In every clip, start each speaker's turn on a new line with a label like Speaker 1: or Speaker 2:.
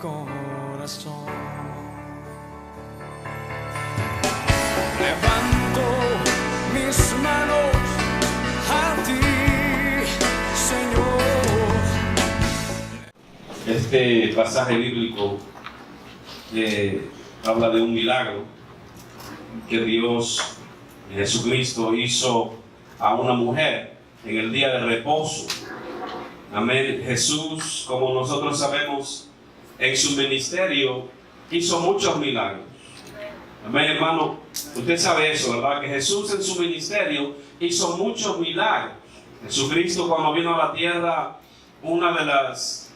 Speaker 1: corazón. Levanto mis manos a ti, Señor.
Speaker 2: Este pasaje bíblico habla de un milagro que Dios, Jesucristo, hizo a una mujer en el día de reposo. Amén. Jesús, como nosotros sabemos, en su ministerio hizo muchos milagros. Amén, hermano. Usted sabe eso, ¿verdad? Que Jesús en su ministerio hizo muchos milagros. Jesucristo, cuando vino a la tierra, una de las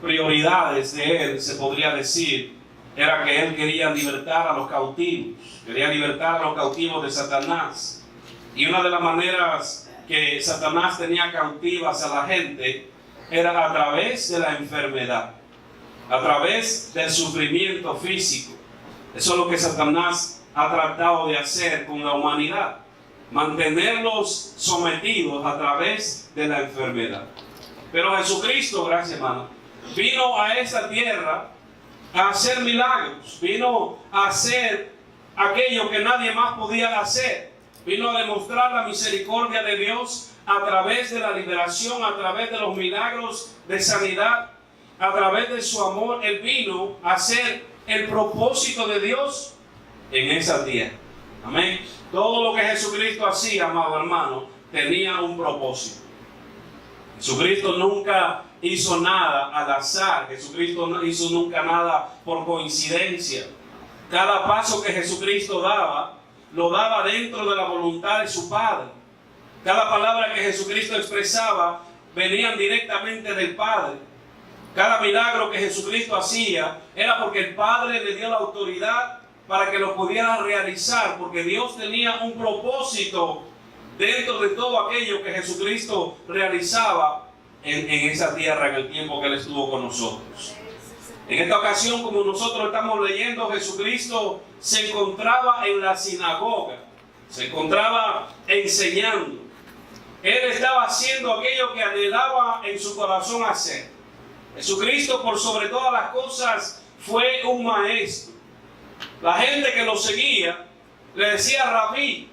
Speaker 2: prioridades de él, se podría decir, era que él quería libertar a los cautivos. Quería libertar a los cautivos de Satanás. Y una de las maneras que Satanás tenía cautivas a la gente era a través de la enfermedad, a través del sufrimiento físico. Eso es lo que Satanás ha tratado de hacer con la humanidad, mantenerlos sometidos a través de la enfermedad. Pero Jesucristo, gracias hermano, vino a esa tierra a hacer milagros, vino a hacer aquello que nadie más podía hacer. Vino a demostrar la misericordia de Dios a través de la liberación, a través de los milagros de sanidad, a través de su amor. Él vino a hacer el propósito de Dios en esa tierra. Amén. Todo lo que Jesucristo hacía, amado hermano, tenía un propósito. Jesucristo nunca hizo nada al azar. Jesucristo no hizo nunca nada por coincidencia. Cada paso que Jesucristo daba, lo daba dentro de la voluntad de su Padre. Cada palabra que Jesucristo expresaba venían directamente del Padre. Cada milagro que Jesucristo hacía era porque el Padre le dio la autoridad para que lo pudiera realizar, porque Dios tenía un propósito dentro de todo aquello que Jesucristo realizaba en esa tierra en el tiempo que Él estuvo con nosotros. En esta ocasión, como nosotros estamos leyendo, Jesucristo se encontraba en la sinagoga, se encontraba enseñando. Él estaba haciendo aquello que anhelaba en su corazón hacer. Jesucristo, por sobre todas las cosas, fue un maestro. La gente que lo seguía le decía rabí,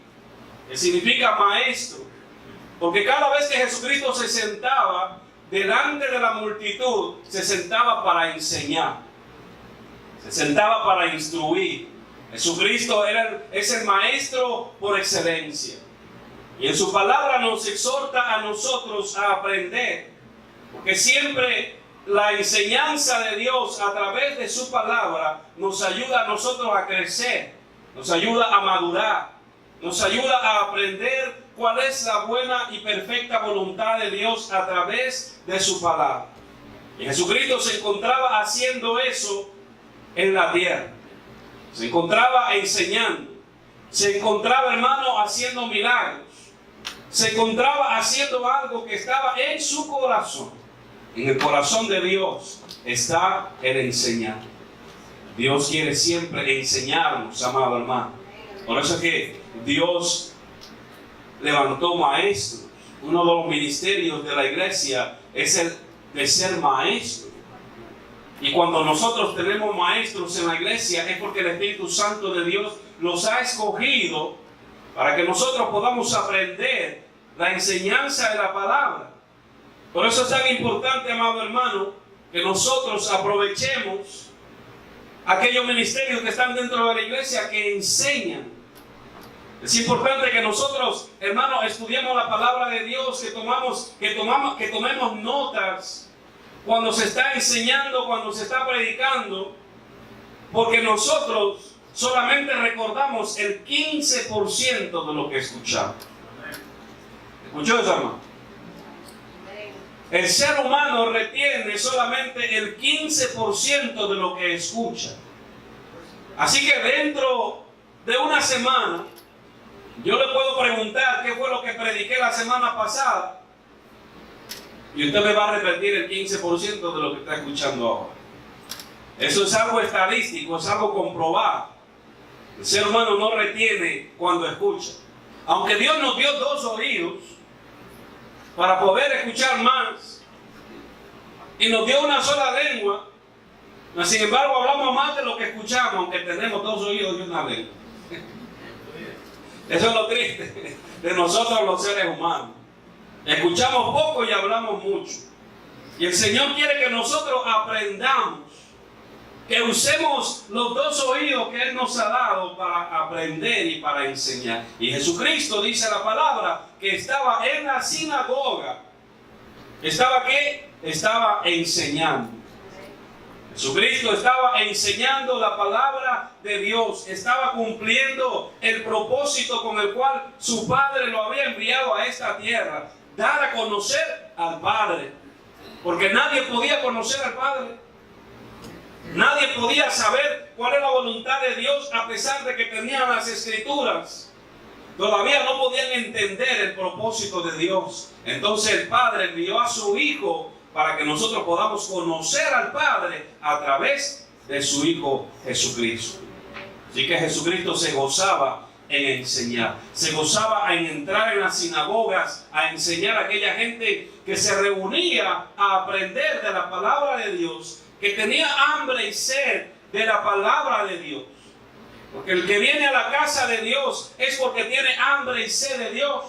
Speaker 2: que significa maestro, porque cada vez que Jesucristo se sentaba delante de la multitud, se sentaba para enseñar, se sentaba para instruir. Jesucristo es el maestro por excelencia. Y en su palabra nos exhorta a nosotros a aprender, porque siempre la enseñanza de Dios a través de su palabra nos ayuda a nosotros a crecer, nos ayuda a madurar, nos ayuda a aprender cuál es la buena y perfecta voluntad de Dios a través de su palabra. Y Jesucristo se encontraba haciendo eso en la tierra. Se encontraba enseñando. Se encontraba, hermano, haciendo milagros. Se encontraba haciendo algo que estaba en su corazón. En el corazón de Dios está el enseñar. Dios quiere siempre enseñarnos, amado hermano. Por eso es que Dios levantó maestros. Uno de los ministerios de la iglesia es el de ser maestro. Y cuando nosotros tenemos maestros en la iglesia es porque el Espíritu Santo de Dios los ha escogido para que nosotros podamos aprender la enseñanza de la palabra. Por eso es tan importante, amado hermano, que nosotros aprovechemos aquellos ministerios que están dentro de la iglesia que enseñan. Es importante que nosotros, hermanos, estudiemos la palabra de Dios, que tomemos notas cuando se está enseñando, cuando se está predicando, porque nosotros solamente recordamos el 15% de lo que escuchamos. ¿Escuchó eso, hermano? El ser humano retiene solamente el 15% de lo que escucha. Así que dentro de una semana, yo le puedo preguntar qué fue lo que prediqué la semana pasada y usted me va a repetir el 15% de lo que está escuchando ahora. Eso es algo estadístico, es algo comprobado. El ser humano no retiene cuando escucha. Aunque Dios nos dio 2 oídos para poder escuchar más, y nos dio una sola lengua. Sin embargo, hablamos más de lo que escuchamos, aunque tenemos dos oídos y una lengua. Eso es lo triste de nosotros los seres humanos. Escuchamos poco y hablamos mucho. Y el Señor quiere que nosotros aprendamos, que usemos los dos oídos que Él nos ha dado para aprender y para enseñar. Y Jesucristo, dice la palabra, que estaba en la sinagoga. ¿Estaba qué? Estaba enseñando. Jesucristo estaba enseñando la palabra de Dios, estaba cumpliendo el propósito con el cual su Padre lo había enviado a esta tierra, dar a conocer al Padre, porque nadie podía conocer al Padre, nadie podía saber cuál es la voluntad de Dios a pesar de que tenían las Escrituras. Todavía no podían entender el propósito de Dios. Entonces el Padre envió a su Hijo para que nosotros podamos conocer al Padre a través de su Hijo Jesucristo. Así que Jesucristo se gozaba en enseñar, se gozaba en entrar en las sinagogas a enseñar a aquella gente que se reunía a aprender de la palabra de Dios, que tenía hambre y sed de la palabra de Dios. Porque el que viene a la casa de Dios es porque tiene hambre y sed de Dios.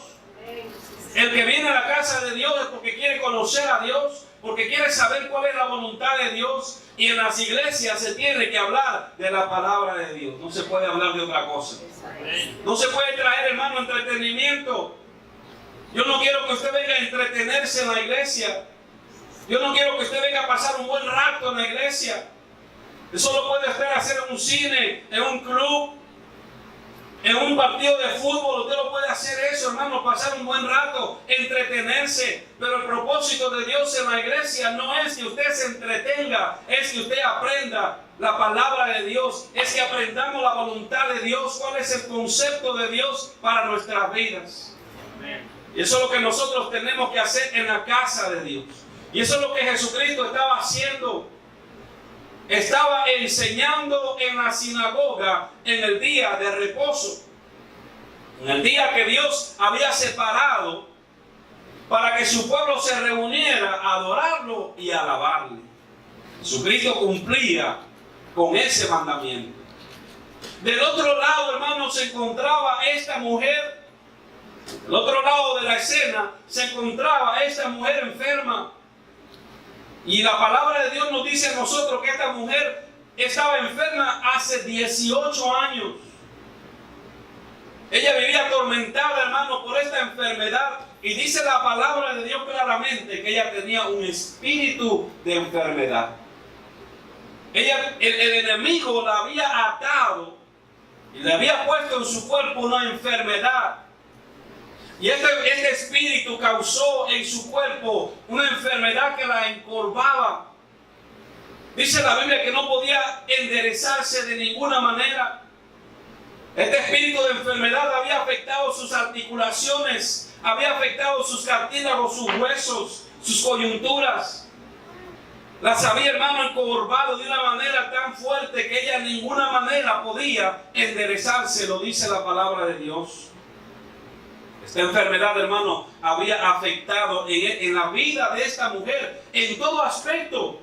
Speaker 2: El que viene a la casa de Dios es porque quiere conocer a Dios, porque quiere saber cuál es la voluntad de Dios. Y en las iglesias se tiene que hablar de la palabra de Dios. No se puede hablar de otra cosa. No se puede traer, hermano, entretenimiento. Yo no quiero que usted venga a entretenerse en la iglesia. Yo no quiero que usted venga a pasar un buen rato en la iglesia. Eso lo puede usted hacer en un cine, en un club, en un partido de fútbol. Usted lo puede hacer eso, hermano, pasar un buen rato, entretenerse. Pero el propósito de Dios en la iglesia no es que usted se entretenga, es que usted aprenda la palabra de Dios, es que aprendamos la voluntad de Dios, cuál es el concepto de Dios para nuestras vidas. Y eso es lo que nosotros tenemos que hacer en la casa de Dios. Y eso es lo que Jesucristo estaba haciendo. Estaba enseñando en la sinagoga en el día de reposo, en el día que Dios había separado para que su pueblo se reuniera a adorarlo y a alabarle. Jesucristo cumplía con ese mandamiento. Del otro lado, hermanos, se encontraba esta mujer. Del otro lado de la escena se encontraba esta mujer enferma. Y la palabra de Dios nos dice a nosotros que esta mujer estaba enferma hace 18 años. Ella vivía atormentada, hermano, por esta enfermedad. Y dice la palabra de Dios claramente que ella tenía un espíritu de enfermedad. El enemigo la había atado y le había puesto en su cuerpo una enfermedad. Y este espíritu causó en su cuerpo una enfermedad que la encorvaba. Dice la Biblia que no podía enderezarse de ninguna manera. Este espíritu de enfermedad había afectado sus articulaciones, había afectado sus cartílagos, sus huesos, sus coyunturas. Las había, hermano, encorvado de una manera tan fuerte que ella de ninguna manera podía enderezarse, lo dice la palabra de Dios. Esta enfermedad, hermano, había afectado en la vida de esta mujer en todo aspecto.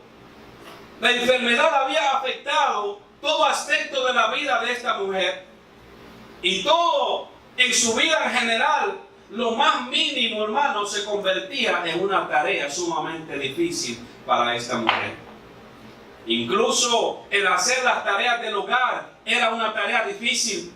Speaker 2: La enfermedad había afectado todo aspecto de la vida de esta mujer. Y todo en su vida en general, lo más mínimo, hermano, se convertía en una tarea sumamente difícil para esta mujer. Incluso el hacer las tareas del hogar era una tarea difícil.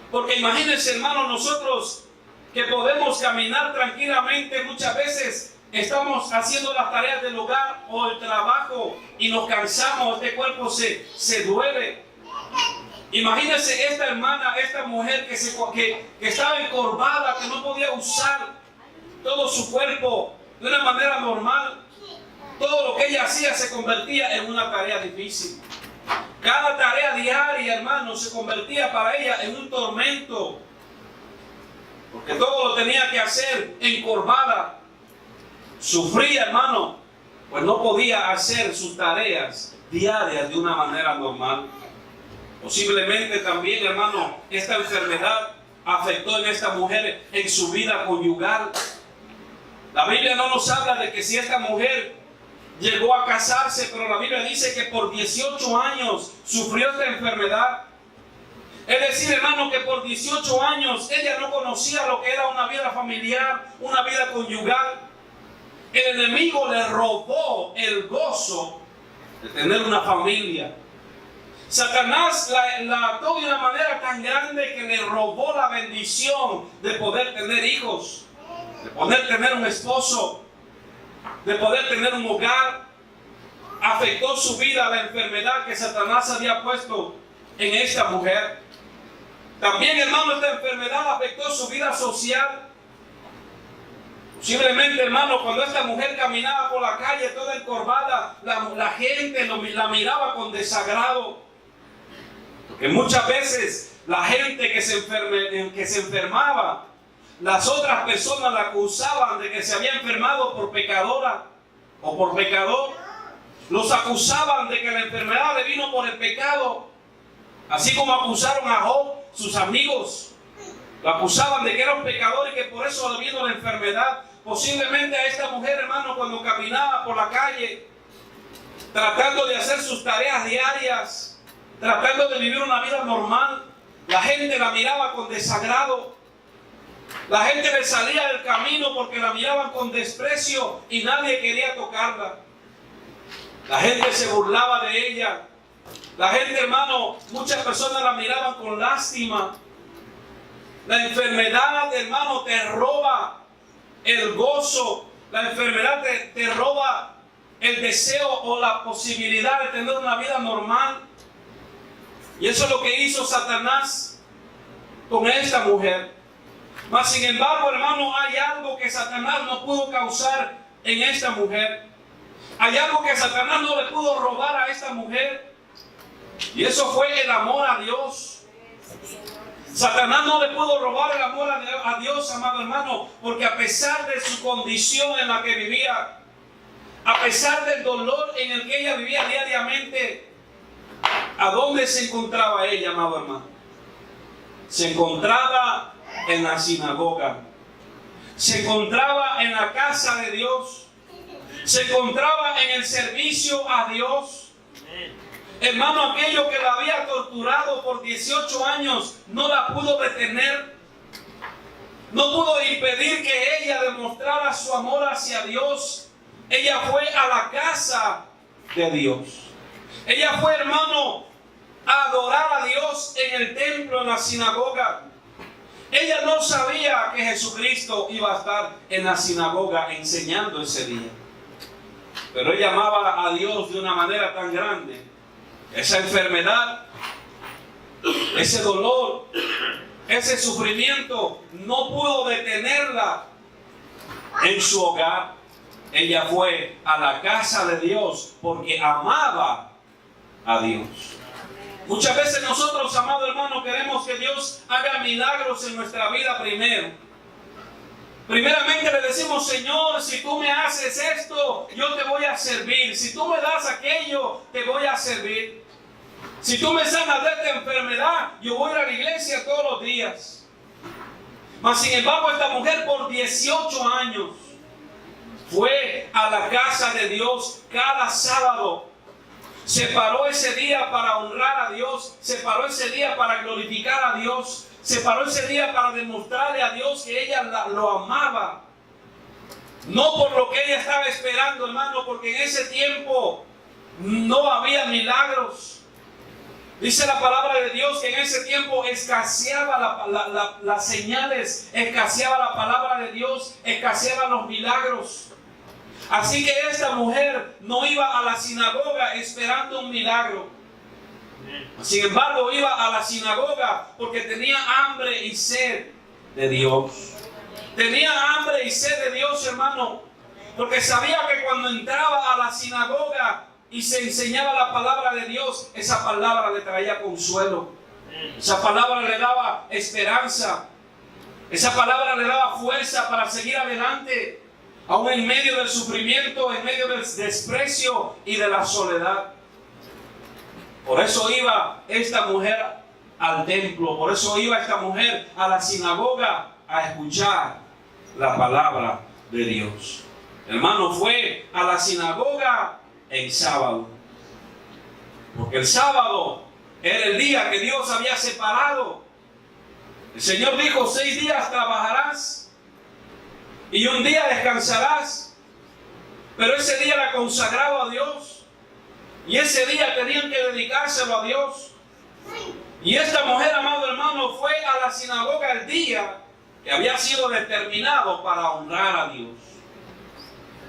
Speaker 2: Porque imagínense, hermano, nosotros que podemos caminar tranquilamente, muchas veces estamos haciendo las tareas del hogar o el trabajo y nos cansamos, este cuerpo se duele. Imagínense esta hermana, esta mujer que estaba encorvada, que no podía usar todo su cuerpo de una manera normal. Todo lo que ella hacía se convertía en una tarea difícil. Cada tarea diaria, hermano, se convertía para ella en un tormento. Porque todo lo tenía que hacer encorvada. Sufría, hermano, pues no podía hacer sus tareas diarias de una manera normal. Posiblemente también, hermano, esta enfermedad afectó en esta mujer en su vida conyugal. La Biblia no nos habla de que si esta mujer llegó a casarse, pero la Biblia dice que por 18 años sufrió esta enfermedad. Es decir, hermano, que por 18 años ella no conocía lo que era una vida familiar, una vida conyugal. El enemigo le robó el gozo de tener una familia. Satanás la ató de una manera tan grande que le robó la bendición de poder tener hijos, de poder tener un esposo, de poder tener un hogar. Afectó su vida la enfermedad que Satanás había puesto en esta mujer. También, hermano, esta enfermedad afectó su vida social. Posiblemente, hermano, cuando esta mujer caminaba por la calle toda encorvada, la gente la miraba con desagrado. Porque muchas veces la gente que se enfermaba, las otras personas la acusaban de que se había enfermado por pecadora o por pecador. Los acusaban de que la enfermedad le vino por el pecado. Así como acusaron a Job, sus amigos. Lo acusaban de que era un pecador y que por eso le vino la enfermedad. Posiblemente a esta mujer, hermano, cuando caminaba por la calle, tratando de hacer sus tareas diarias, tratando de vivir una vida normal, la gente la miraba con desagrado. La gente le salía del camino porque la miraban con desprecio y nadie quería tocarla. La gente se burlaba de ella. La gente, hermano, muchas personas la miraban con lástima. La enfermedad, hermano, te roba el gozo. La enfermedad te roba el deseo o la posibilidad de tener una vida normal. Y eso es lo que hizo Satanás con esta mujer. Mas, sin embargo, hermano, hay algo que Satanás no pudo causar en esta mujer. Hay algo que Satanás no le pudo robar a esta mujer. Y eso fue el amor a Dios. Satanás no le pudo robar el amor a Dios, amado hermano, porque a pesar de su condición en la que vivía, a pesar del dolor en el que ella vivía diariamente, ¿a dónde se encontraba ella, amado hermano? Se encontraba en la sinagoga. Se encontraba en la casa de Dios. Se encontraba en el servicio a Dios. Hermano, aquello que la había torturado por 18 años no la pudo detener. No pudo impedir que ella demostrara su amor hacia Dios. Ella fue a la casa de Dios. Ella fue, hermano, a adorar a Dios en el templo, en la sinagoga. Ella no sabía que Jesucristo iba a estar en la sinagoga enseñando ese día. Pero ella amaba a Dios de una manera tan grande. Esa enfermedad, ese dolor, ese sufrimiento no pudo detenerla en su hogar. Ella fue a la casa de Dios porque amaba a Dios. Muchas veces nosotros, amado hermano, queremos que Dios haga milagros en nuestra vida primero. Primeramente le decimos: Señor, si tú me haces esto, yo te voy a servir. Si tú me das aquello, te voy a servir. Si tú me sanas de esta enfermedad, yo voy a la iglesia todos los días. Mas sin embargo, esta mujer por 18 años fue a la casa de Dios cada sábado. Se paró ese día para honrar a Dios. Se paró ese día para glorificar a Dios. Se paró ese día para demostrarle a Dios que ella lo amaba. No por lo que ella estaba esperando, hermano, porque en ese tiempo no había milagros. Dice la palabra de Dios que en ese tiempo escaseaba las señales, escaseaba la palabra de Dios, escaseaban los milagros. Así que esta mujer no iba a la sinagoga esperando un milagro. Sin embargo, iba a la sinagoga porque tenía hambre y sed de Dios. Tenía hambre y sed de Dios, hermano, porque sabía que cuando entraba a la sinagoga y se enseñaba la palabra de Dios, esa palabra le traía consuelo. Esa palabra le daba esperanza. Esa palabra le daba fuerza para seguir adelante, aún en medio del sufrimiento, en medio del desprecio y de la soledad. Por eso iba esta mujer al templo, por eso iba esta mujer a la sinagoga a escuchar la palabra de Dios. Hermano, fue a la sinagoga en sábado. Porque el sábado era el día que Dios había separado. El Señor dijo: 6 días trabajarás y un día descansarás. Pero ese día era consagrado a Dios. Y ese día tenían que dedicárselo a Dios. Y esta mujer, amado hermano, fue a la sinagoga el día que había sido determinado para honrar a Dios.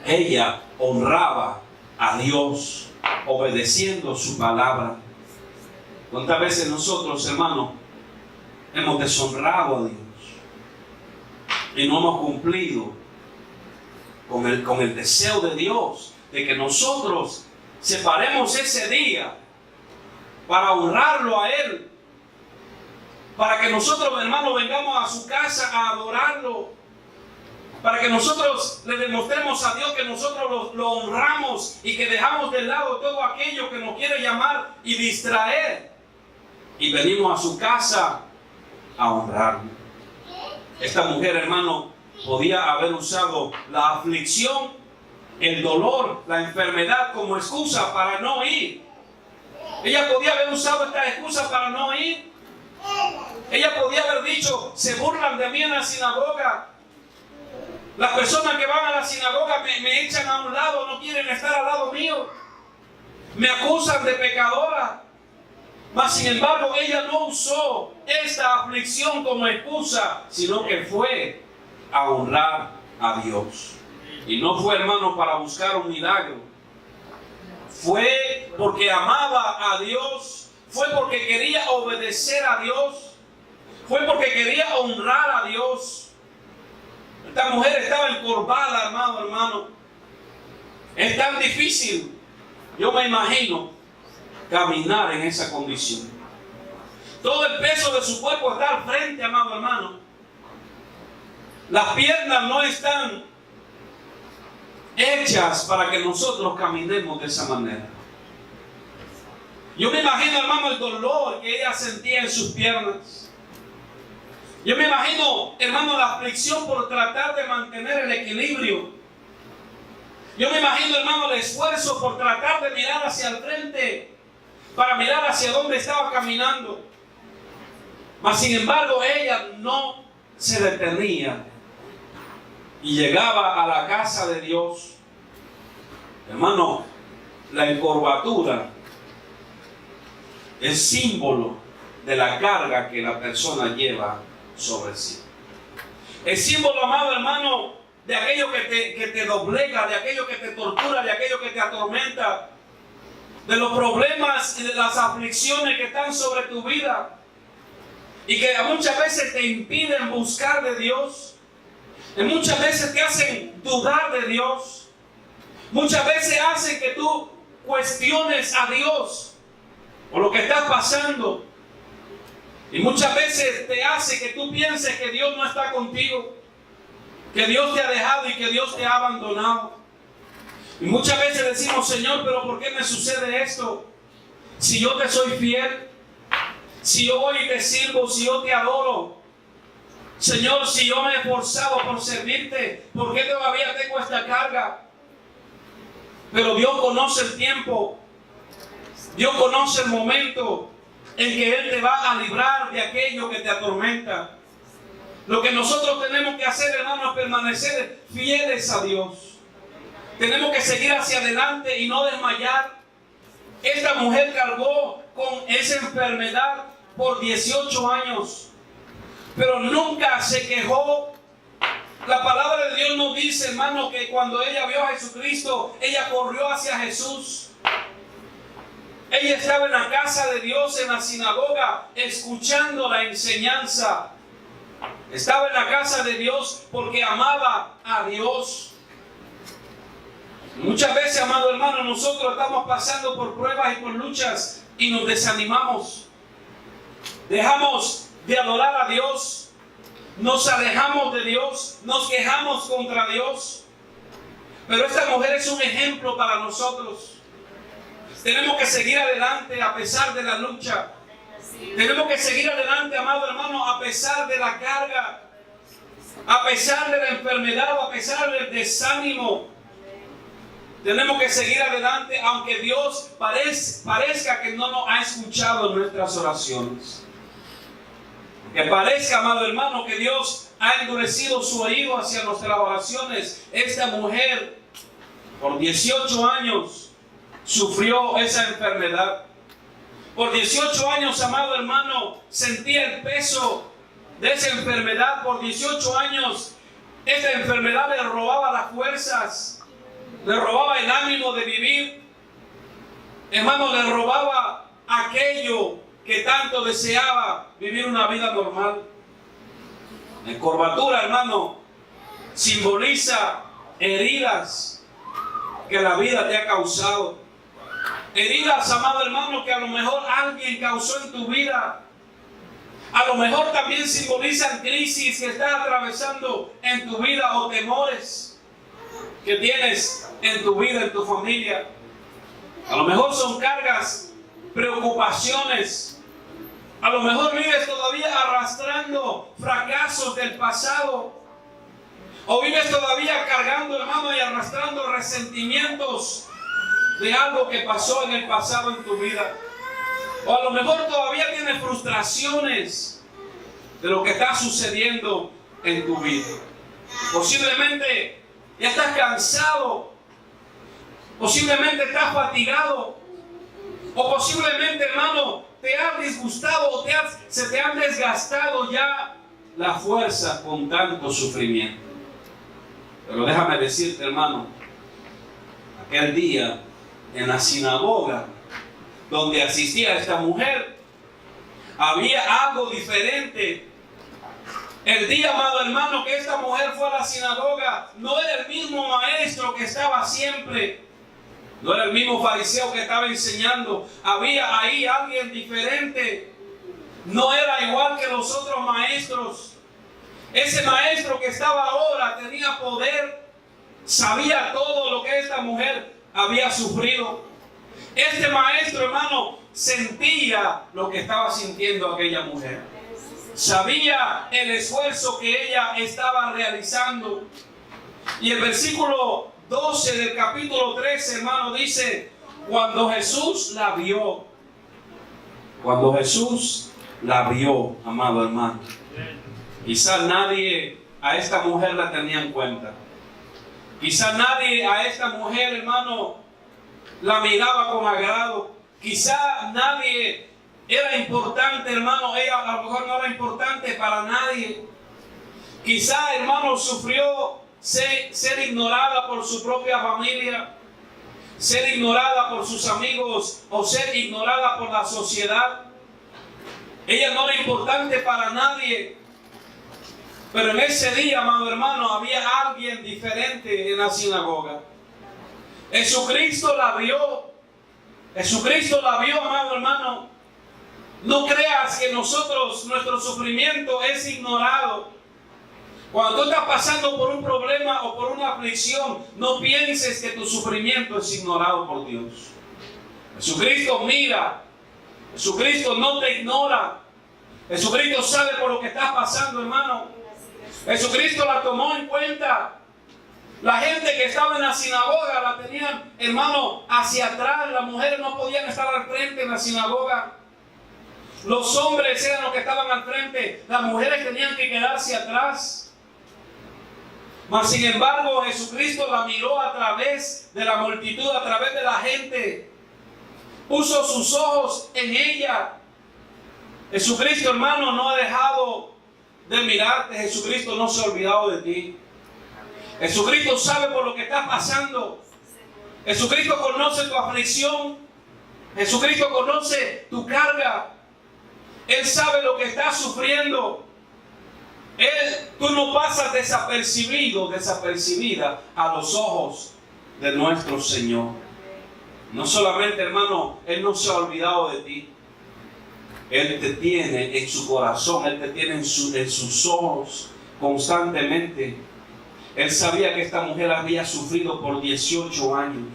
Speaker 2: Ella honraba a Dios obedeciendo su palabra. ¿Cuántas veces nosotros, hermanos, hemos deshonrado a Dios y no hemos cumplido con el deseo de Dios de que nosotros separemos ese día para honrarlo a Él, para que nosotros, hermanos, vengamos a su casa a adorarlo, para que nosotros le demostremos a Dios que nosotros lo honramos y que dejamos de lado todo aquello que nos quiere llamar y distraer, y venimos a su casa a honrarlo? Esta mujer, hermano, podía haber usado la aflicción, el dolor, la enfermedad como excusa para no ir. Ella podía haber usado esta excusa para no ir. Ella podía haber dicho: se burlan de mí en la sinagoga. Las personas que van a la sinagoga me echan a un lado, no quieren estar al lado mío. Me acusan de pecadora. Mas sin embargo, ella no usó esta aflicción como excusa, sino que fue a honrar a Dios. Y no fue, hermano, para buscar un milagro. Fue porque amaba a Dios. Fue porque quería obedecer a Dios. Fue porque quería honrar a Dios. Esta mujer estaba encorvada, hermano. Es tan difícil, yo me imagino, caminar en esa condición. Todo el peso de su cuerpo está al frente, amado hermano. Las piernas no están hechas para que nosotros caminemos de esa manera. Yo me imagino, hermano, el dolor que ella sentía en sus piernas. Yo me imagino, hermano, la aflicción por tratar de mantener el equilibrio. Yo me imagino, hermano, el esfuerzo por tratar de mirar hacia el frente, para mirar hacia dónde estaba caminando. Mas sin embargo, ella no se detenía y llegaba a la casa de Dios. Hermano, la encorvatura es símbolo de la carga que la persona lleva sobre sí. Es símbolo, amado hermano, de aquello que te doblega, de aquello que te tortura, de aquello que te atormenta, de los problemas y de las aflicciones que están sobre tu vida y que muchas veces te impiden buscar de Dios, y muchas veces te hacen dudar de Dios, muchas veces hacen que tú cuestiones a Dios por lo que estás pasando, y muchas veces te hace que tú pienses que Dios no está contigo, que Dios te ha dejado y que Dios te ha abandonado. Y muchas veces decimos: Señor, pero ¿por qué me sucede esto? Si yo te soy fiel, si yo voy y te sirvo, si yo te adoro, Señor, si yo me he esforzado por servirte, ¿por qué todavía tengo esta carga? Pero Dios conoce el tiempo, Dios conoce el momento en que Él te va a librar de aquello que te atormenta. Lo que nosotros tenemos que hacer, hermanos, es permanecer fieles a Dios. Tenemos que seguir hacia adelante y no desmayar. Esta mujer cargó con esa enfermedad por 18 años, pero nunca se quejó. La palabra de Dios nos dice, hermano, que cuando ella vio a Jesucristo, ella corrió hacia Jesús. Ella estaba en la casa de Dios, en la sinagoga, escuchando la enseñanza. Estaba en la casa de Dios porque amaba a Dios. Muchas veces, amado hermano, nosotros estamos pasando por pruebas y por luchas y nos desanimamos. Dejamos de adorar a Dios, nos alejamos de Dios, nos quejamos contra Dios. Pero esta mujer es un ejemplo para nosotros. Tenemos que seguir adelante a pesar de la lucha. Tenemos que seguir adelante, amado hermano, a pesar de la carga, a pesar de la enfermedad, a pesar del desánimo. Tenemos que seguir adelante aunque Dios parezca que no nos ha escuchado en nuestras oraciones. Que parezca, amado hermano, que Dios ha endurecido su oído hacia nuestras oraciones. Esta mujer por 18 años sufrió esa enfermedad. Por 18 años, amado hermano, sentía el peso de esa enfermedad. Por 18 años, esta enfermedad le robaba las fuerzas, le robaba el ánimo de vivir. Hermano, le robaba aquello que tanto deseaba, vivir una vida normal. La curvatura, hermano, simboliza heridas que la vida te ha causado. Heridas, amado hermano, que a lo mejor alguien causó en tu vida. A lo mejor también simbolizan crisis que estás atravesando en tu vida o temores que tienes en tu vida, en tu familia. A lo mejor son cargas, preocupaciones. A lo mejor vives todavía arrastrando fracasos del pasado. O vives todavía cargando, hermano, y arrastrando resentimientos de algo que pasó en el pasado en tu vida. O a lo mejor todavía tienes frustraciones de lo que está sucediendo en tu vida. Posiblemente ya estás cansado. Posiblemente estás fatigado. O posiblemente, hermano, te ha disgustado o se te han desgastado ya la fuerza con tanto sufrimiento. Pero déjame decirte, hermano, aquel día en la sinagoga donde asistía esta mujer, había algo diferente. El día, amado hermano, que esta mujer fue a la sinagoga, no era el mismo maestro que estaba siempre. No era el mismo fariseo que estaba enseñando. Había ahí alguien diferente. No era igual que los otros maestros. Ese maestro que estaba ahora tenía poder. Sabía todo lo que esta mujer había sufrido. Este maestro, hermano, sentía lo que estaba sintiendo aquella mujer. Sabía el esfuerzo que ella estaba realizando. Y el versículo 12 del capítulo 13, hermano, dice: cuando Jesús la vio, amado hermano, quizás nadie a esta mujer la tenía en cuenta. Quizás nadie a esta mujer, hermano, la miraba con agrado. Quizás nadie era importante, hermano. Ella a lo mejor no era importante para nadie. Quizás, hermano, sufrió ser ignorada por su propia familia, ser ignorada por sus amigos o ser ignorada por la sociedad. Ella no era importante para nadie. Pero en ese día, amado hermano, había alguien diferente en la sinagoga. Jesucristo la vio. Jesucristo la vio, amado hermano. No creas que nuestro sufrimiento es ignorado. Cuando tú estás pasando por un problema o por una aflicción, no pienses que tu sufrimiento es ignorado por Dios. Jesucristo mira. Jesucristo no te ignora. Jesucristo sabe por lo que estás pasando, hermano. Jesucristo la tomó en cuenta. La gente que estaba en la sinagoga la tenían, hermano, hacia atrás. Las mujeres no podían estar al frente en la sinagoga. Los hombres eran los que estaban al frente. Las mujeres tenían que quedarse atrás. Mas sin embargo, Jesucristo la miró a través de la multitud, a través de la gente. Puso sus ojos en ella. Jesucristo, hermano, no ha dejado de mirarte. Jesucristo no se ha olvidado de ti. Jesucristo sabe por lo que estás pasando. Jesucristo conoce tu aflicción. Jesucristo conoce tu carga. Él sabe lo que estás sufriendo. Tú no pasas desapercibida a los ojos de nuestro Señor. No solamente, hermano, Él no se ha olvidado de ti. Él te tiene en su corazón, Él te tiene en sus ojos constantemente. Él sabía que esta mujer había sufrido por 18 años,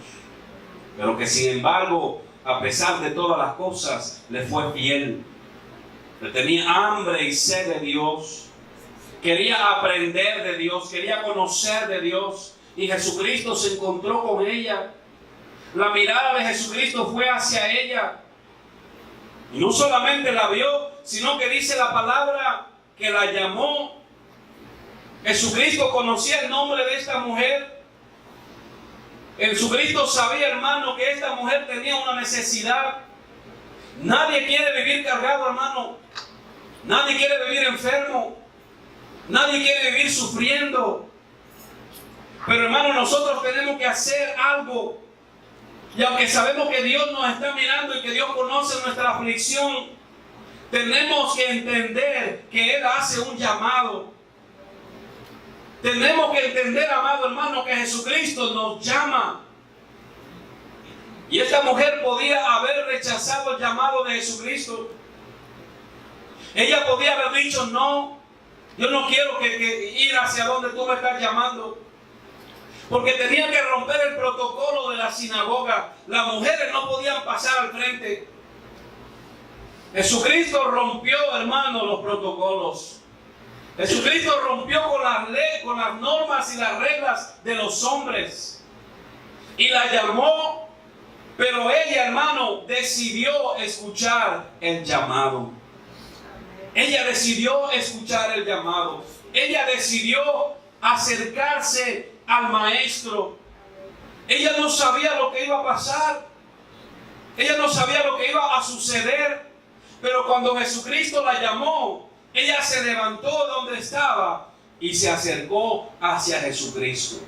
Speaker 2: pero que sin embargo, a pesar de todas las cosas, le fue fiel. Le tenía hambre y sed de Dios. Quería aprender de Dios, quería conocer de Dios, y Jesucristo se encontró con ella. La mirada de Jesucristo fue hacia ella. Y no solamente la vio, sino que dice la palabra que la llamó. Jesucristo conocía el nombre de esta mujer. Jesucristo sabía, hermano, que esta mujer tenía una necesidad. Nadie quiere vivir cargado, hermano. Nadie quiere vivir enfermo. Nadie quiere vivir sufriendo. Pero, hermano, nosotros tenemos que hacer algo. Y aunque sabemos que Dios nos está mirando y que Dios conoce nuestra aflicción, tenemos que entender que Él hace un llamado. Tenemos que entender, amado hermano, que Jesucristo nos llama. Y esta mujer podía haber rechazado el llamado de Jesucristo. Ella podía haber dicho, no, yo no quiero que ir hacia donde tú me estás llamando. Porque tenía que romper el protocolo de la sinagoga. Las mujeres no podían pasar al frente. Jesucristo rompió, hermano, los protocolos. Jesucristo rompió con las normas y las reglas de los hombres. Y la llamó, pero ella, hermano, decidió escuchar el llamado. Ella decidió escuchar el llamado. Ella decidió acercarse al maestro. Ella no sabía lo que iba a pasar. Ella no sabía lo que iba a suceder. Pero cuando Jesucristo la llamó, ella se levantó de donde estaba y se acercó hacia Jesucristo.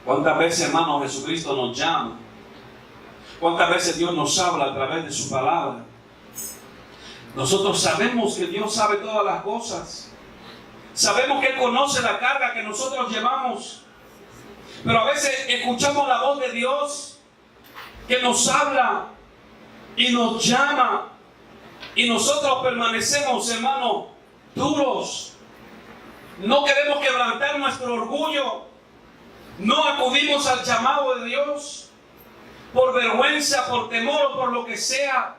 Speaker 2: ¿Cuántas veces, hermano, Jesucristo nos llama? ¿Cuántas veces Dios nos habla a través de su palabra? Nosotros sabemos que Dios sabe todas las cosas. Sabemos que Él conoce la carga que nosotros llevamos. Pero a veces escuchamos la voz de Dios que nos habla y nos llama. Y nosotros permanecemos, hermano, duros. No queremos quebrantar nuestro orgullo. No acudimos al llamado de Dios por vergüenza, por temor o por lo que sea.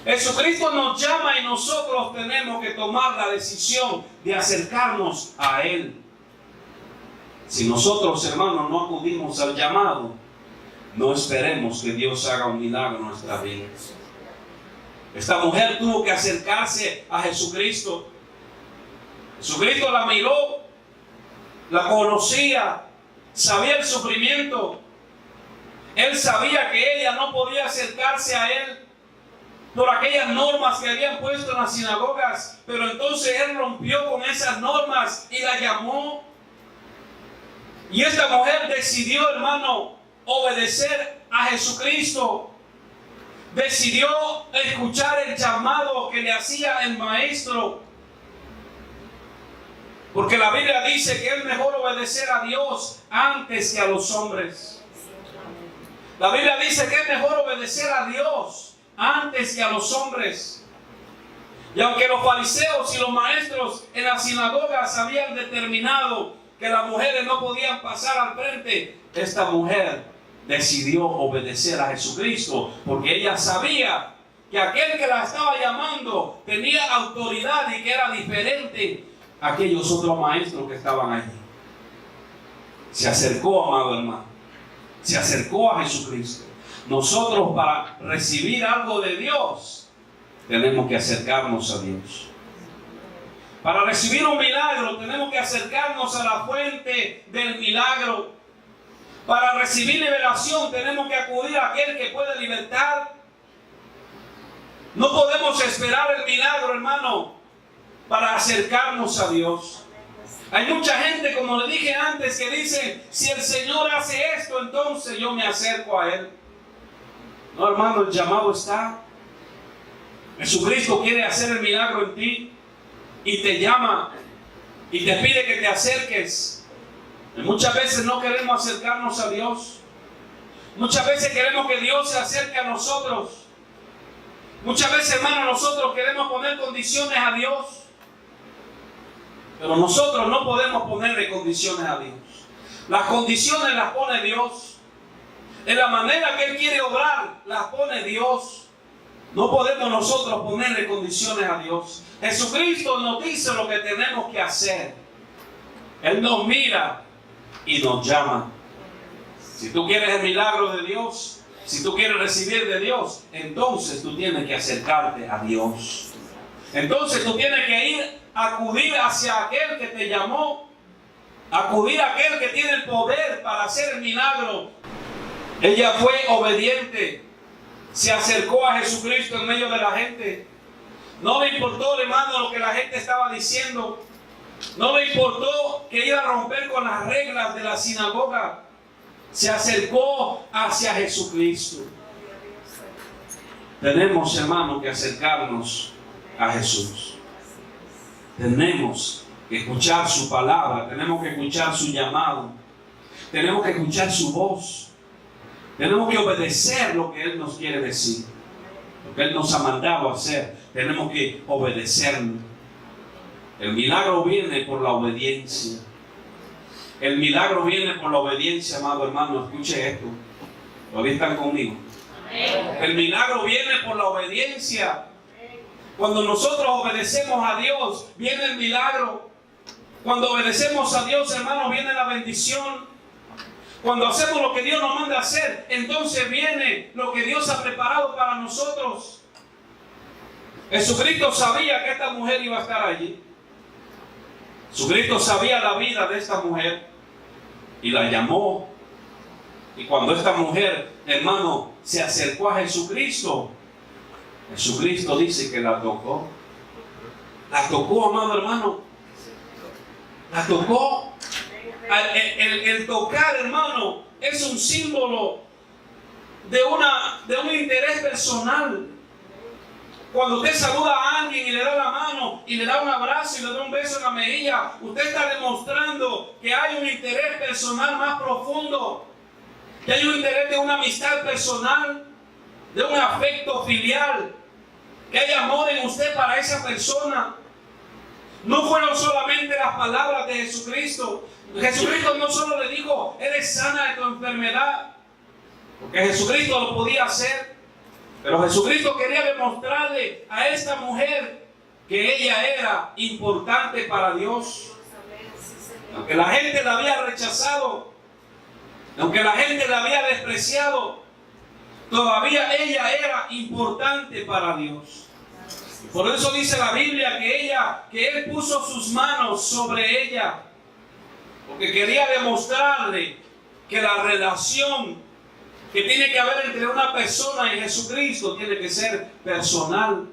Speaker 2: Jesucristo nos llama y nosotros tenemos que tomar la decisión de acercarnos a Él. Si nosotros, hermanos, no acudimos al llamado, no esperemos que Dios haga un milagro en nuestra vida. Esta mujer tuvo que acercarse a Jesucristo. Jesucristo la miró, la conocía, sabía el sufrimiento. Él sabía que ella no podía acercarse a Él por aquellas normas que habían puesto en las sinagogas. Pero entonces Él rompió con esas normas y la llamó. Y esta mujer decidió, hermano, obedecer a Jesucristo. Decidió escuchar el llamado que le hacía el maestro. Porque la Biblia dice que es mejor obedecer a Dios antes que a los hombres. La Biblia dice que es mejor obedecer a Dios antes que a los hombres. Y aunque los fariseos y los maestros en las sinagogas habían determinado que las mujeres no podían pasar al frente, esta mujer decidió obedecer a Jesucristo, porque ella sabía que aquel que la estaba llamando tenía autoridad y que era diferente a aquellos otros maestros que estaban allí. Se acercó, amado hermano, se acercó a Jesucristo. Nosotros, para recibir algo de Dios, tenemos que acercarnos a Dios. Para recibir un milagro tenemos que acercarnos a la fuente del milagro. Para recibir liberación tenemos que acudir a aquel que puede libertar. No podemos esperar el milagro, hermano, para acercarnos a Dios. Hay mucha gente, como le dije antes, que dice, si el Señor hace esto, entonces yo me acerco a Él. No, hermano, el llamado está. Jesucristo quiere hacer el milagro en ti y te llama y te pide que te acerques. Y muchas veces no queremos acercarnos a Dios. Muchas veces queremos que Dios se acerque a nosotros. Muchas veces, hermano, nosotros queremos poner condiciones a Dios. Pero nosotros no podemos ponerle condiciones a Dios. Las condiciones las pone Dios. En la manera que Él quiere obrar, las pone Dios. No podemos nosotros ponerle condiciones a Dios. Jesucristo nos dice lo que tenemos que hacer. Él nos mira y nos llama. Si tú quieres el milagro de Dios, si tú quieres recibir de Dios, entonces tú tienes que acercarte a Dios. Entonces tú tienes que ir, acudir hacia aquel que te llamó, acudir a aquel que tiene el poder para hacer el milagro. Ella fue obediente, se acercó a Jesucristo en medio de la gente. No le importó, hermano, lo que la gente estaba diciendo. No le importó que iba a romper con las reglas de la sinagoga. Se acercó hacia Jesucristo. Tenemos, hermano, que acercarnos a Jesús. Tenemos que escuchar su palabra. Tenemos que escuchar su llamado. Tenemos que escuchar su voz. Tenemos que obedecer lo que Él nos quiere decir. Lo que Él nos ha mandado a hacer. Tenemos que obedecerlo. El milagro viene por la obediencia. El milagro viene por la obediencia, amado hermano. Escuche esto. ¿Todavía están conmigo? El milagro viene por la obediencia. Cuando nosotros obedecemos a Dios, viene el milagro. Cuando obedecemos a Dios, hermano, viene la bendición. Cuando hacemos lo que Dios nos manda hacer, entonces viene lo que Dios ha preparado para nosotros. Jesucristo sabía que esta mujer iba a estar allí. Jesucristo sabía la vida de esta mujer y la llamó. Y cuando esta mujer, hermano, se acercó a Jesucristo, Jesucristo dice que la tocó. La tocó, amado hermano. La tocó. El tocar, hermano, es un símbolo de un interés personal. Cuando usted saluda a alguien y le da la mano y le da un abrazo y le da un beso en la mejilla, usted está demostrando que hay un interés personal más profundo, que hay un interés de una amistad personal, de un afecto filial, que hay amor en usted para esa persona. No fueron solamente las palabras de Jesucristo. Jesucristo no solo le dijo, eres sana de tu enfermedad, porque Jesucristo lo podía hacer, pero Jesucristo quería demostrarle a esta mujer que ella era importante para Dios. Aunque la gente la había rechazado, aunque la gente la había despreciado, todavía ella era importante para Dios. Por eso dice la Biblia que Él puso sus manos sobre ella, porque quería demostrarle que la relación que tiene que haber entre una persona y Jesucristo tiene que ser personal.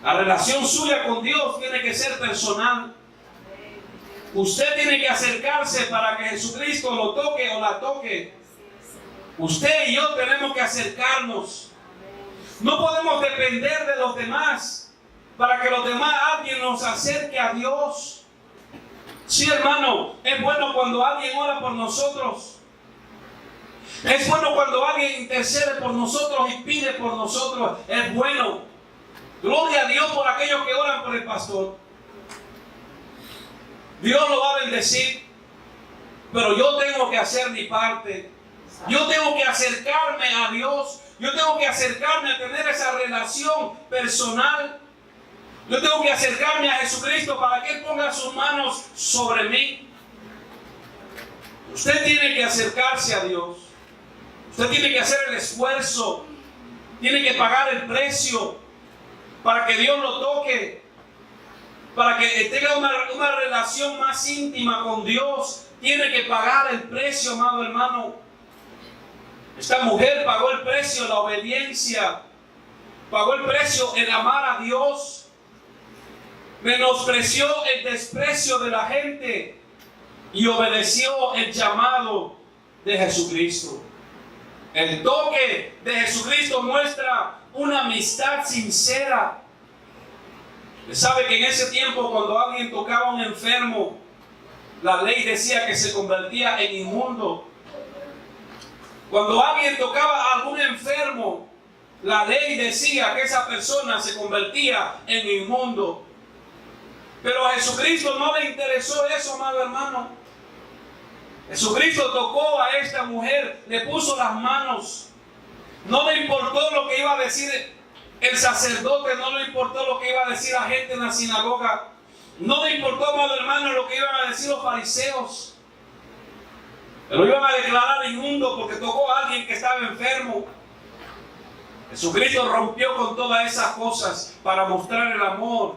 Speaker 2: La relación suya con Dios tiene que ser personal. Usted tiene que acercarse para que Jesucristo lo toque o la toque. Usted y yo tenemos que acercarnos. No podemos depender de los demás para que los demás, alguien nos acerque a Dios. Sí, hermano, es bueno cuando alguien ora por nosotros. Es bueno cuando alguien intercede por nosotros y pide por nosotros. Es bueno. Gloria a Dios por aquellos que oran por el pastor. Dios lo va a bendecir. Pero yo tengo que hacer mi parte. Yo tengo que acercarme a Dios. Yo tengo que acercarme a tener esa relación personal. Yo tengo que acercarme a Jesucristo para que Él ponga sus manos sobre mí. Usted tiene que acercarse a Dios. Usted tiene que hacer el esfuerzo. Tiene que pagar el precio para que Dios lo toque. Para que tenga una relación más íntima con Dios. Tiene que pagar el precio, amado hermano. Esta mujer pagó el precio, la obediencia. Pagó el precio, el amar a Dios. Menospreció el desprecio de la gente y obedeció el llamado de Jesucristo. El toque de Jesucristo muestra una amistad sincera. ¿Sabe que en ese tiempo cuando alguien tocaba a un enfermo, la ley decía que se convertía en inmundo? Cuando alguien tocaba a algún enfermo, la ley decía que esa persona se convertía en inmundo. Pero a Jesucristo no le interesó eso, amado hermano. Jesucristo tocó a esta mujer, le puso las manos. No le importó lo que iba a decir el sacerdote, no le importó lo que iba a decir la gente en la sinagoga. No le importó, amado hermano, lo que iban a decir los fariseos. Lo iban a declarar inmundo porque tocó a alguien que estaba enfermo. Jesucristo rompió con todas esas cosas para mostrar el amor,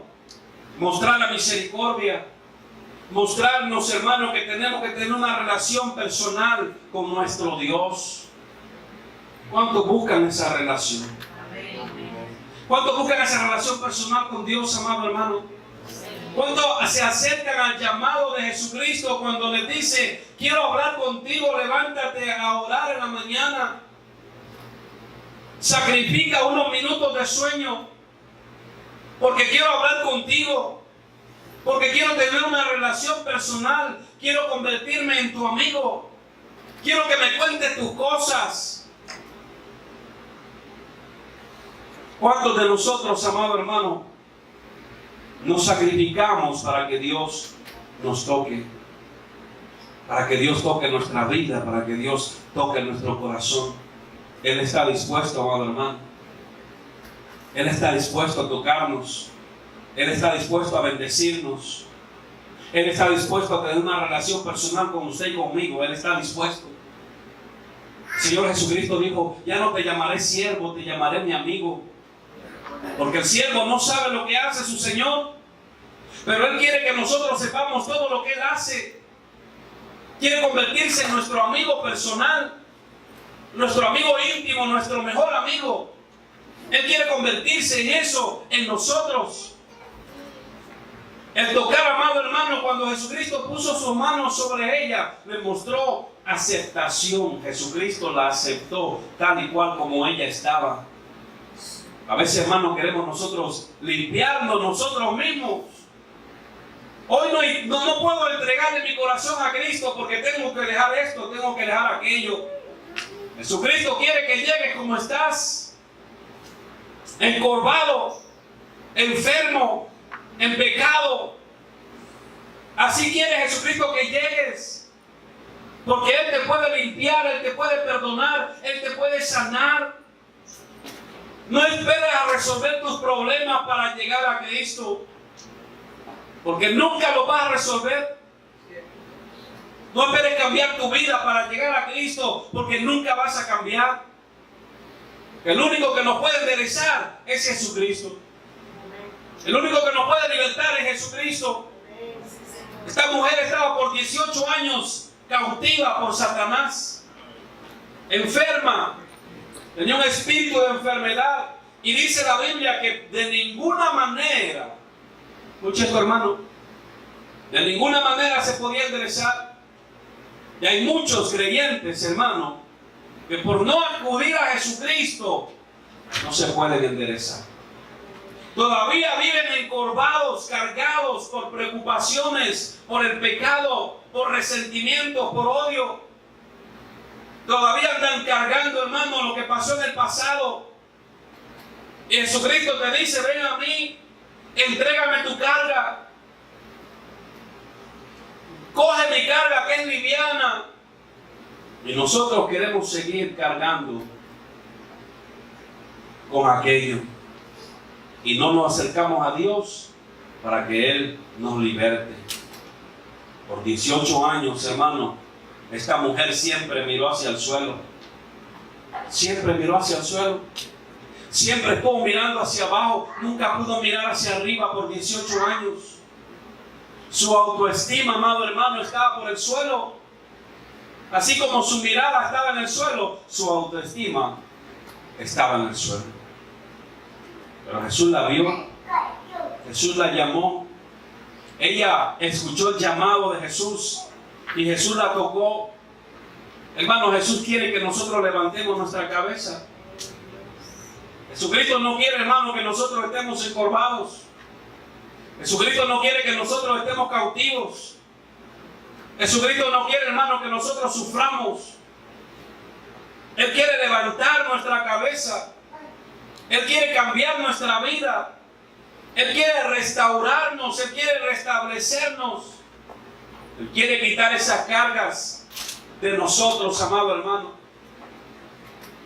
Speaker 2: mostrar la misericordia, mostrarnos, hermanos, que tenemos que tener una relación personal con nuestro Dios. ¿Cuántos buscan esa relación? ¿Cuántos buscan esa relación personal con Dios, amado hermano? ¿Cuántos se acercan al llamado de Jesucristo cuando les dice, quiero hablar contigo, levántate a orar en la mañana? Sacrifica unos minutos de sueño porque quiero hablar contigo, porque quiero tener una relación personal, quiero convertirme en tu amigo, quiero que me cuentes tus cosas. ¿Cuántos de nosotros, amado hermano, nos sacrificamos para que Dios nos toque? Para que Dios toque nuestra vida, para que Dios toque nuestro corazón. Él está dispuesto, amado hermano. Él está dispuesto a tocarnos. Él está dispuesto a bendecirnos. Él está dispuesto a tener una relación personal con usted y conmigo. Él está dispuesto. El Señor Jesucristo dijo, ya no te llamaré siervo, te llamaré mi amigo. Porque el siervo no sabe lo que hace su Señor, pero Él quiere que nosotros sepamos todo lo que Él hace. Quiere convertirse en nuestro amigo personal, nuestro amigo íntimo, nuestro mejor amigo. Él quiere convertirse en eso, en nosotros. El tocar, amado hermano, cuando Jesucristo puso sus manos sobre ella, le mostró aceptación. Jesucristo la aceptó tal y cual como ella estaba. A veces, hermano, queremos nosotros limpiarnos nosotros mismos. Hoy no puedo entregarle mi corazón a Cristo porque tengo que dejar esto, tengo que dejar aquello. Jesucristo quiere que llegues como estás, encorvado, enfermo, en pecado. Así quiere Jesucristo que llegues, porque Él te puede limpiar, Él te puede perdonar, Él te puede sanar. No esperes a resolver tus problemas para llegar a Cristo, porque nunca lo vas a resolver. No esperes cambiar tu vida para llegar a Cristo, porque nunca vas a cambiar. El único que nos puede enderezar es Jesucristo. El único que nos puede libertar es Jesucristo. Esta mujer estaba por 18 años cautiva por Satanás, enferma. Tenía un espíritu de enfermedad. Y dice la Biblia que de ninguna manera, escucha esto, hermano, de ninguna manera se podía enderezar. Y hay muchos creyentes, hermano, que por no acudir a Jesucristo no se pueden enderezar. Todavía viven encorvados, cargados por preocupaciones, por el pecado, por resentimientos, por odio. Todavía andan cargando, hermano, lo que pasó en el pasado. Y Jesucristo te dice, ven a mí, entrégame tu carga. Coge mi carga que es liviana. Y nosotros queremos seguir cargando con aquello. Y no nos acercamos a Dios para que Él nos liberte. Por 18 años, hermano, esta mujer siempre miró hacia el suelo. Siempre miró hacia el suelo. Siempre estuvo mirando hacia abajo. Nunca pudo mirar hacia arriba por 18 años. Su autoestima, amado hermano, estaba por el suelo. Así como su mirada estaba en el suelo, su autoestima estaba en el suelo. Pero Jesús la vio. Jesús la llamó. Ella escuchó el llamado de Jesús. Y Jesús la tocó. Hermano, Jesús quiere que nosotros levantemos nuestra cabeza. Jesucristo no quiere, hermano, que nosotros estemos encorvados. Jesucristo no quiere que nosotros estemos cautivos. Jesucristo no quiere, hermano, que nosotros suframos. Él quiere levantar nuestra cabeza. Él quiere cambiar nuestra vida. Él quiere restaurarnos. Él quiere restablecernos. Él quiere quitar esas cargas de nosotros, amado hermano.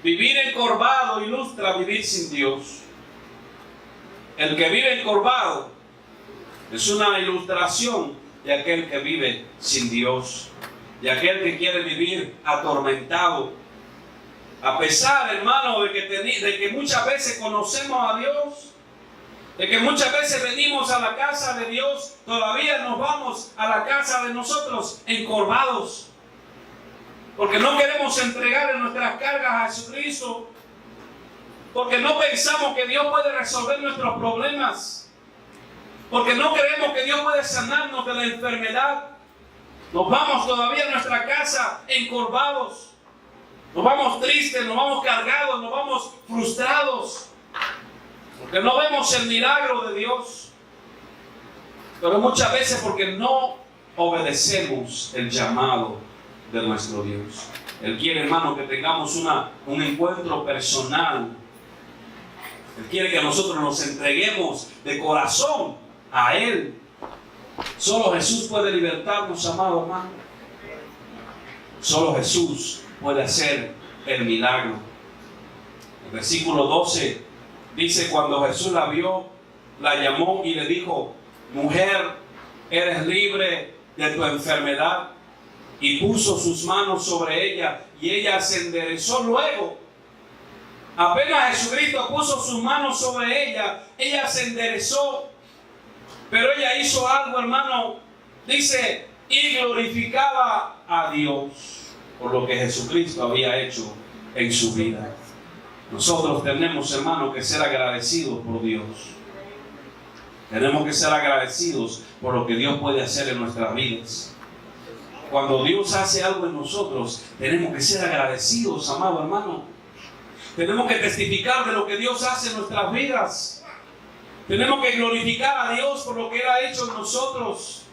Speaker 2: Vivir encorvado ilustra vivir sin Dios. El que vive encorvado es una ilustración de aquel que vive sin Dios. y aquel que quiere vivir atormentado. A pesar, hermano, de que muchas veces conocemos a Dios, de que muchas veces venimos a la casa de Dios, todavía nos vamos a la casa de nosotros encorvados, porque no queremos entregarle nuestras cargas a Jesucristo, porque no pensamos que Dios puede resolver nuestros problemas, porque no creemos que Dios puede sanarnos de la enfermedad. Nos vamos todavía a nuestra casa encorvados, nos vamos tristes, nos vamos cargados, nos vamos frustrados, porque no vemos el milagro de Dios. Pero muchas veces porque no obedecemos el llamado de nuestro Dios. Él quiere, hermano, que tengamos un encuentro personal. Él quiere que nosotros nos entreguemos de corazón a Él. Solo Jesús puede libertarnos, amado hermano. Solo Jesús puede hacer el milagro. El versículo 12 dice: cuando Jesús la vio, la llamó y le dijo: mujer, eres libre de tu enfermedad. Y puso sus manos sobre ella y ella se enderezó luego. Apenas Jesucristo puso sus manos sobre ella, ella se enderezó. Pero ella hizo algo, hermano, dice, y glorificaba a Dios por lo que Jesucristo había hecho en su vida. Nosotros tenemos, hermano, que ser agradecidos por Dios. Tenemos que ser agradecidos por lo que Dios puede hacer en nuestras vidas. Cuando Dios hace algo en nosotros, tenemos que ser agradecidos, amado hermano. Tenemos que testificar de lo que Dios hace en nuestras vidas. Tenemos que glorificar a Dios por lo que Él ha hecho en nosotros.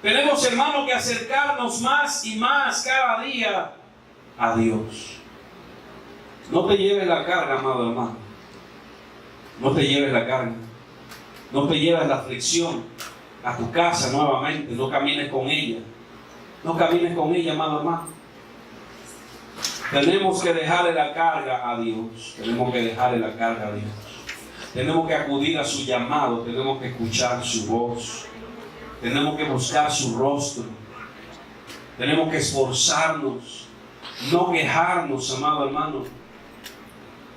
Speaker 2: Tenemos, hermano, que acercarnos más y más cada día a Dios. No te lleves la carga, amado hermano. No te lleves la carga. No te lleves la aflicción a tu casa nuevamente. No camines con ella. No camines con ella, amado hermano. Tenemos que dejarle la carga a Dios. Tenemos que dejarle la carga a Dios. Tenemos que acudir a su llamado. Tenemos que escuchar su voz. Tenemos que buscar su rostro. Tenemos que esforzarnos. No quejarnos, amado hermano.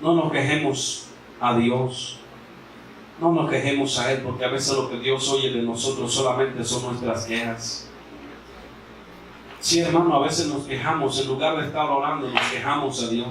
Speaker 2: No nos quejemos a Dios. No nos quejemos a Él, porque a veces lo que Dios oye de nosotros solamente son nuestras quejas. Sí, hermano, a veces nos quejamos, en lugar de estar orando, nos quejamos a Dios.